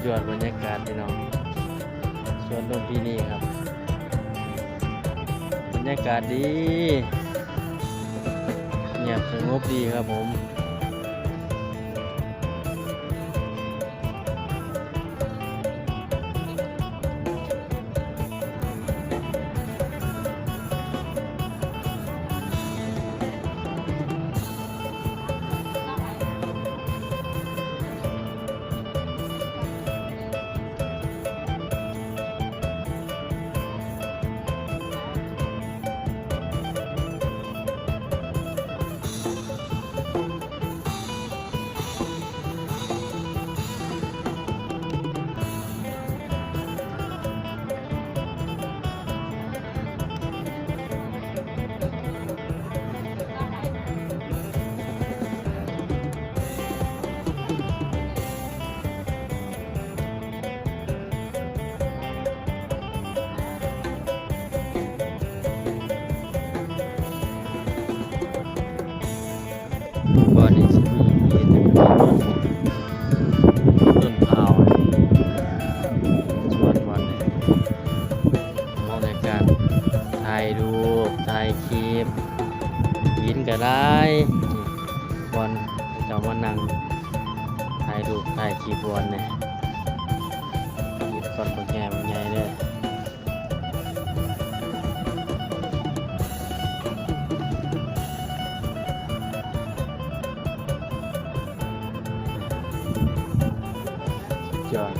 ยอดบรรยากาศพี่น้องสวนลุมพินีครับบรรยากาศดีเงียบสงบดีครับผมก่อนนี้จะมีต้นเผาสวนวันมองในการถ่ายรูปถ่ายคลิปยินก็ได้บอลจะมานั่งถ่ายรูปถ่ายคลิปบอลเนี่ยยินก่อนบางแง่บางใหญ่เลยจอด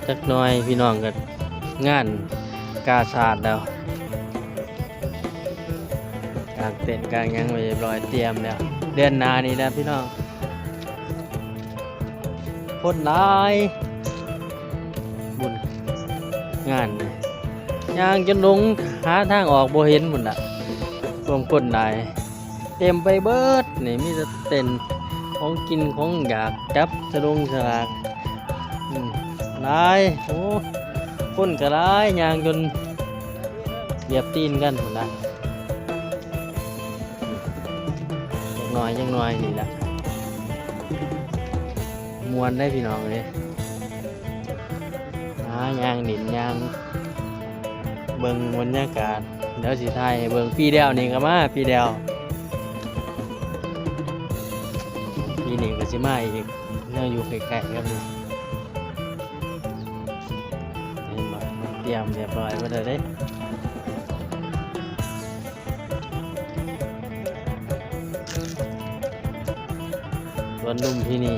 จักหน่อยพี่น้องกันงานกาชาดแล้วกางเต็นท์กางยังไว้เรียบร้อยเตรียมแล้วเดือนหน้านี้แล้วพี่น้องคนหลายบุญงานเนี่ยย่างจนลงหาทางออกบ่เห็นหมดอ่ะรวมคนหลายเต็มไปเบิดนี่มีแต่เต็นของกินของอยากจับสลากหลายโอ้คนก็หลายย่างจนเหยียบตีนกันหมดละจังหน่อยนี่แหละมวนได้พี่น้องเลยย่างดินย่างเบิ่งบรรยากาศเดี๋ยวสิไทยเบิ่งปีเดียวนี่ก็มาปีเดียวปีนี้ก็สิมาอีกเนื่ออยู่ใกล้ๆครับนี่เห็นบ่เตรียมเรียบร้อยไว้แล้วเด้สวนลุมพินี